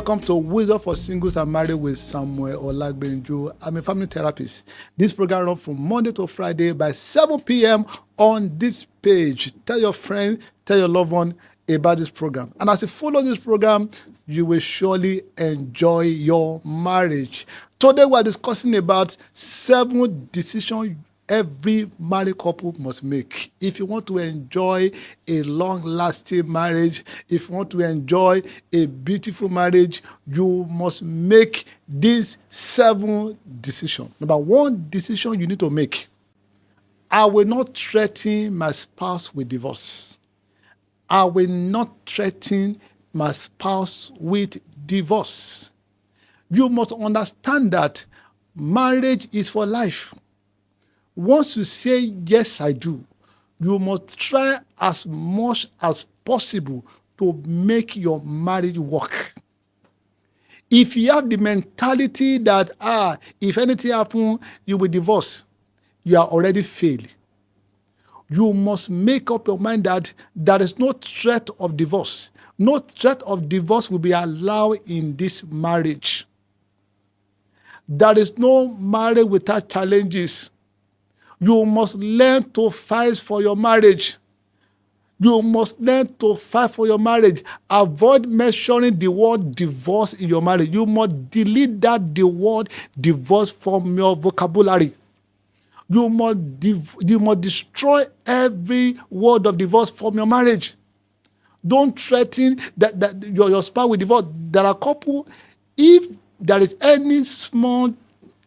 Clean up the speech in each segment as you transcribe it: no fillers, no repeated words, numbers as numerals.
Welcome to Wisdom for Singles and Married with Samuel Olagbenjo. I'm a family therapist. This program runs from Monday to Friday by 7 p.m. on this page. Tell your friend, tell your loved one about this program. And as you follow this program, you will surely enjoy your marriage. Today we are discussing about 7 decisions every married couple must make. If you want to enjoy a long-lasting marriage, if you want to enjoy a beautiful marriage, you must make these 7 decisions. Number 1 decision you need to make: I will not threaten my spouse with divorce. I will not threaten my spouse with divorce. You must understand that marriage is for life. Once you say, yes, I do, you must try as much as possible to make your marriage work. If you have the mentality that, if anything happens, you will divorce, you are already failed. You must make up your mind that there is no threat of divorce. No threat of divorce will be allowed in this marriage. There is no marriage without challenges. You must learn to fight for your marriage. You must learn to fight for your marriage. Avoid mentioning the word divorce in your marriage. You must delete the word divorce from your vocabulary. You must destroy every word of divorce from your marriage. Don't threaten that your spouse will divorce. There are couples, if there is any small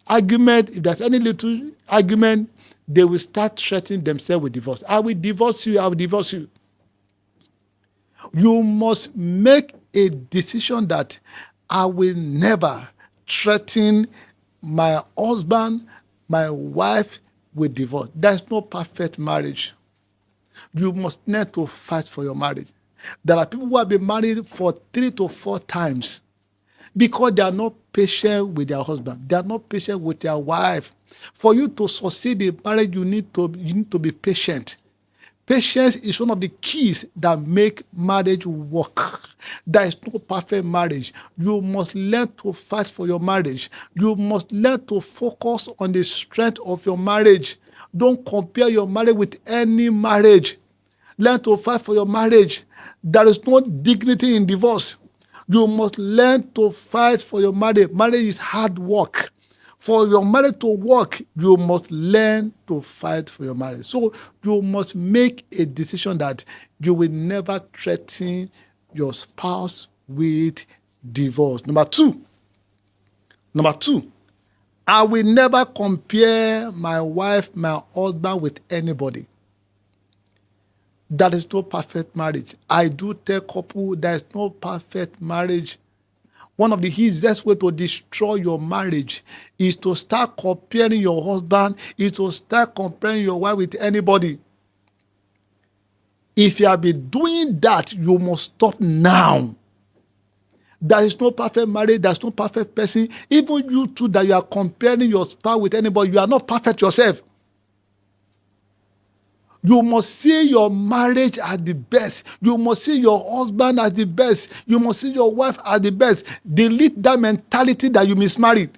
argument, if there's any little argument, they will start threatening themselves with divorce. I will divorce you, I will divorce you. You must make a decision that I will never threaten my husband, my wife with divorce. There's no perfect marriage. You must learn to fight for your marriage. There are people who have been married for 3 to 4 times because they are not patient with their husband. They are not patient with their wife. For you to succeed in marriage, you need to be patient. Patience is one of the keys that make marriage work. There is no perfect marriage. You must learn to fight for your marriage. You must learn to focus on the strength of your marriage. Don't compare your marriage with any marriage. Learn to fight for your marriage. There is no dignity in divorce. You must learn to fight for your marriage. Marriage is hard work. For your marriage to work, you must learn to fight for your marriage. So you must make a decision that you will never threaten your spouse with divorce. Number two, I will never compare my wife, my husband with anybody. That is no perfect marriage. I do tell couple there is no perfect marriage. One of the easiest ways to destroy your marriage is to start comparing your husband, is to start comparing your wife with anybody. If you have been doing that, you must stop now. There is no perfect marriage, there is no perfect person. Even you two that you are comparing your spouse with anybody, you are not perfect yourself. You must see your marriage as the best. You must see your husband as the best. You must see your wife as the best. Delete that mentality that you mismarried.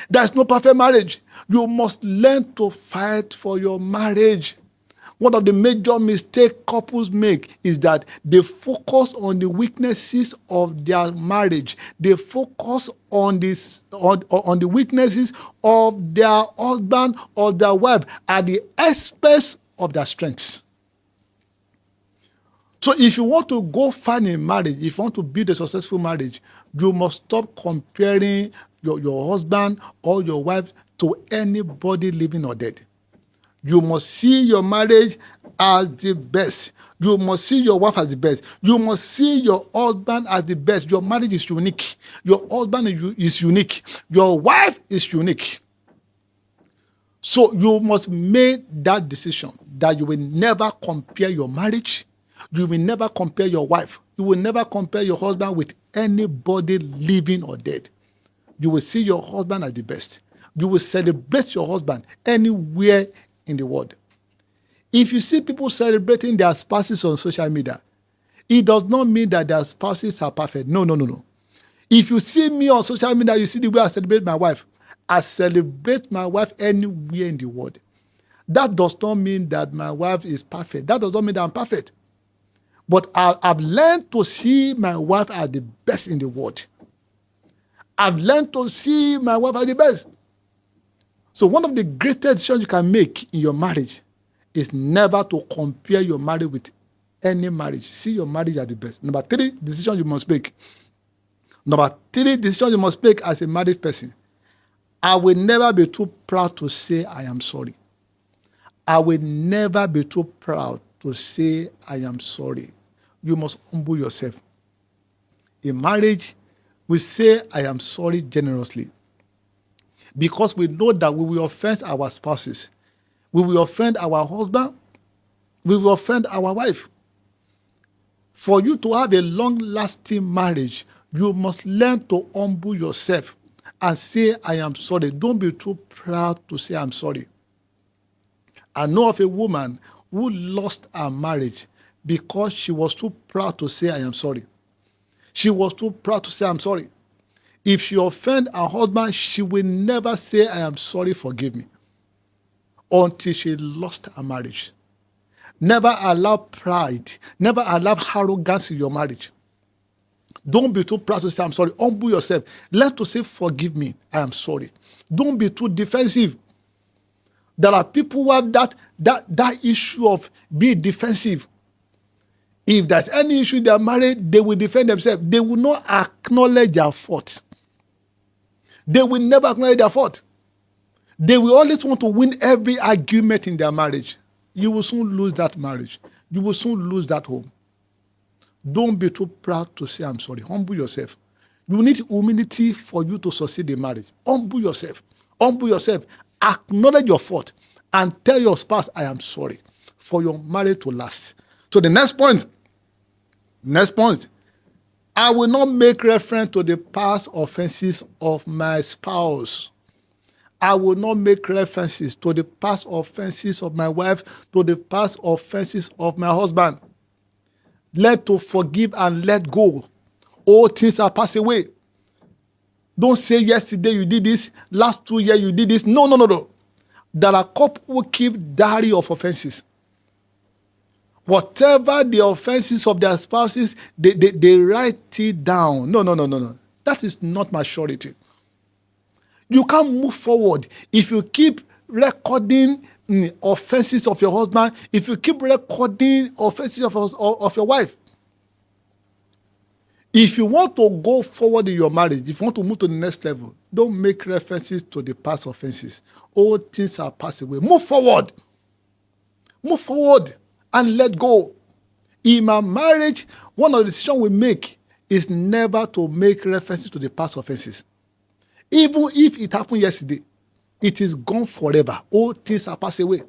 There's no perfect marriage. You must learn to fight for your marriage. One of the major mistakes couples make is that they focus on the weaknesses of their marriage. They focus on the weaknesses of their husband or their wife at the expense of their strengths. So if you want to go far in marriage, if you want to build a successful marriage, you must stop comparing your husband or your wife to anybody living or dead. You must see your marriage as the best. You must see your wife as the best. You must see your husband as the best. Your marriage is unique. Your husband is unique. Your wife is unique. So you must make that decision that you will never compare your marriage. You will never compare your wife. You will never compare your husband with anybody living or dead. You will see your husband as the best. You will celebrate your husband anywhere in the world. If you see people celebrating their spouses on social media, it does not mean that their spouses are perfect. No. If you see me on social media, you see the way I celebrate my wife. I celebrate my wife anywhere in the world. That does not mean that my wife is perfect. That does not mean that I'm perfect. But I've learned to see my wife as the best in the world. I've learned to see my wife as the best. So one of the greatest decisions you can make in your marriage is never to compare your marriage with any marriage. See your marriage as the best. Number 3 decision you must make. Number 3 decision you must make as a married person. I will never be too proud to say I am sorry. I will never be too proud to say I am sorry. You must humble yourself. In marriage, we say I am sorry generously because we know that we will offend our spouses. We will offend our husband. We will offend our wife. For you to have a long-lasting marriage, you must learn to humble yourself and say, I am sorry. Don't be too proud to say I'm sorry. I know of a woman who lost her marriage because she was too proud to say, I am sorry. She was too proud to say, I'm sorry. If she offended her husband, she will never say, I am sorry, forgive me, until she lost her marriage. Never allow pride, never allow arrogance in your marriage. Don't be too proud to say, I'm sorry. Humble yourself. Learn to say, forgive me, I am sorry. Don't be too defensive. There are people who have that issue of being defensive. If there's any issue in their marriage, they will defend themselves. They will not acknowledge their fault. They will never acknowledge their fault. They will always want to win every argument in their marriage. You will soon lose that marriage. You will soon lose that home. Don't be too proud to say, I'm sorry. Humble yourself. You need humility for you to succeed in marriage. Humble yourself. Humble yourself. Acknowledge your fault and tell your spouse, I am sorry, for your marriage to last. So the next point, I will not make reference to the past offenses of my spouse. I will not make references to the past offenses of my wife, to the past offenses of my husband. Learn to forgive and let go. All things are passed away. Don't say yesterday you did this, last 2 years you did this. No. There are couples who keep diary of offenses. Whatever the offenses of their spouses, they write it down. No. That is not maturity. You can't move forward if you keep recording offenses of your husband, if you keep recording offenses of your wife. If you want to go forward in your marriage, if you want to move to the next level, don't make references to the past offenses. All things are passed away. Move forward. Move forward and let go. In my marriage, one of the decisions we make is never to make references to the past offenses. Even if it happened yesterday, it is gone forever. All things are passed away.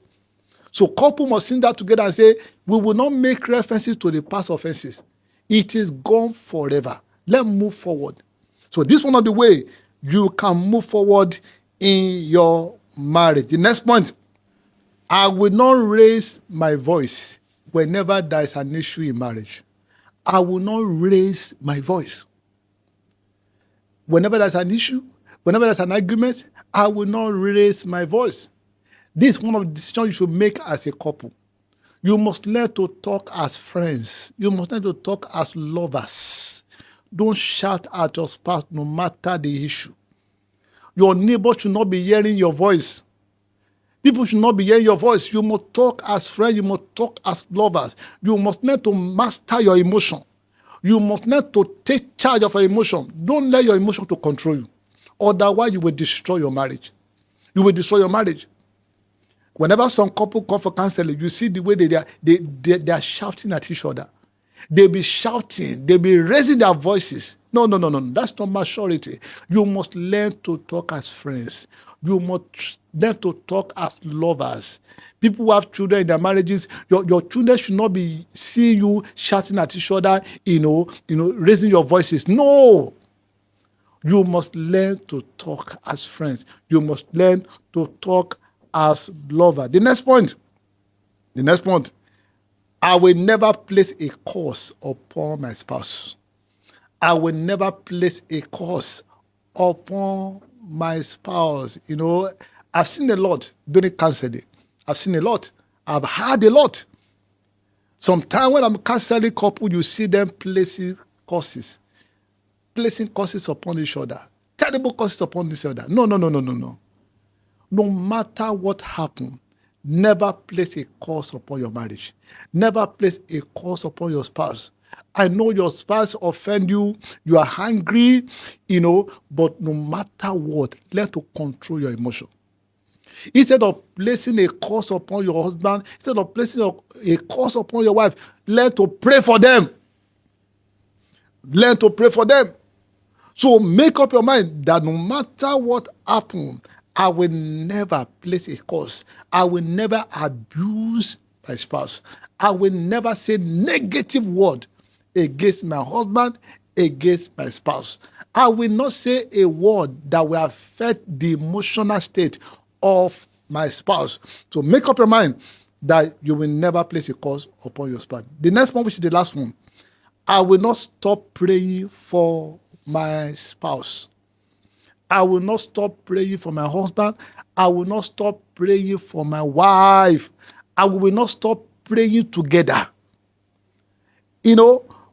So couple must sit down together and say, we will not make references to the past offenses. It is gone forever. Let's move forward. So this is one of the ways you can move forward in your marriage. The next point, I will not raise my voice whenever there is an issue in marriage. I will not raise my voice. Whenever there's an issue, whenever there's an argument, I will not raise my voice. This is one of the decisions you should make as a couple. You must learn to talk as friends. You must learn to talk as lovers. Don't shout at your spouse no matter the issue. Your neighbor should not be hearing your voice. People should not be hearing your voice. You must talk as friends. You must talk as lovers. You must learn to master your emotion. You must learn to take charge of your emotion. Don't let your emotion to control you. Otherwise, you will destroy your marriage. You will destroy your marriage. Whenever some couple come for counseling, you see the way they are shouting at each other. They'll be shouting. They'll be raising their voices. No. That's not maturity. You must learn to talk as friends. You must learn to talk as lovers. People who have children in their marriages, your children should not be seeing you shouting at each other, raising your voices. No. You must learn to talk as friends. You must learn to talk as lover. The next point, I will never place a curse upon my spouse. I will never place a curse upon my spouse. You know, I've seen a lot during counseling. I've seen a lot. I've heard a lot. Sometimes when I'm counseling couple, you see them placing curses upon each other. Terrible curses upon each other. No. No matter what happened, never place a curse upon your marriage. Never place a curse upon your spouse. I know your spouse offend you, you are angry, but no matter what, learn to control your emotion. Instead of placing a curse upon your husband, instead of placing a curse upon your wife, learn to pray for them. Learn to pray for them. So make up your mind that no matter what happens, I will never place a curse. I will never abuse my spouse. I will never say negative word against my husband, against my spouse. I will not say a word that will affect the emotional state of my spouse. So make up your mind that you will never place a curse upon your spouse. The next one, which is the last one, I will not stop praying for my spouse. I will not stop praying for my husband. I will not stop praying for my wife. I will not stop praying together.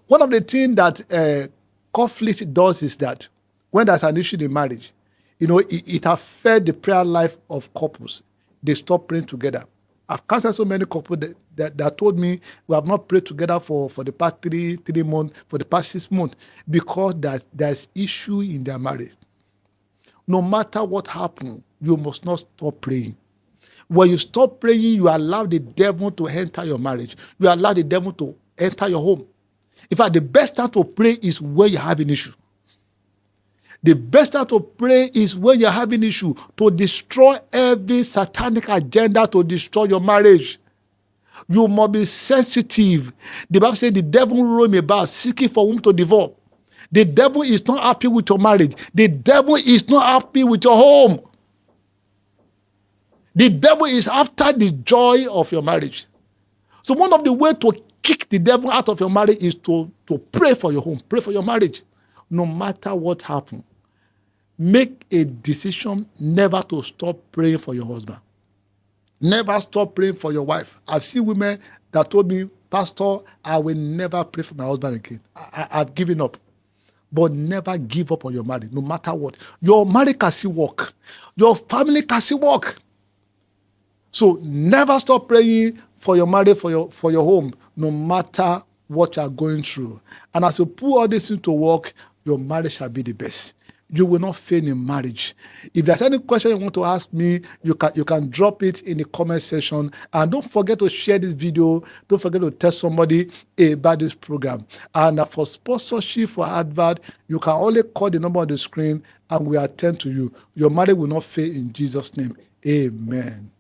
One of the things that conflict does is that when there's an issue in marriage, it affects the prayer life of couples. They stop praying together. I've counseled so many couples that told me we have not prayed together for the past three months, for the past 6 months, because there's issue in their marriage. No matter what happens, you must not stop praying. When you stop praying, you allow the devil to enter your marriage. You allow the devil to enter your home. In fact, the best time to pray is when you have an issue. The best time to pray is when you're having issue, to destroy every satanic agenda to destroy your marriage. You must be sensitive. The Bible says the devil roam about seeking for whom to devour. The devil is not happy with your marriage. The devil is not happy with your home. The devil is after the joy of your marriage. So one of the ways to kick the devil out of your marriage is to pray for your home, pray for your marriage. No matter what happens, make a decision never to stop praying for your husband. Never stop praying for your wife. I've seen women that told me, Pastor, I will never pray for my husband again. I've given up. But never give up on your marriage, no matter what. Your marriage can still work. Your family can still work. So never stop praying for your marriage, for your home, no matter what you are going through. And as you put all this into work, your marriage shall be the best. You will not fail in marriage. If there's any question you want to ask me, you can drop it in the comment section. And don't forget to share this video. Don't forget to tell somebody about this program. And for sponsorship, for advert, you can only call the number on the screen and we attend to you. Your marriage will not fail in Jesus' name. Amen.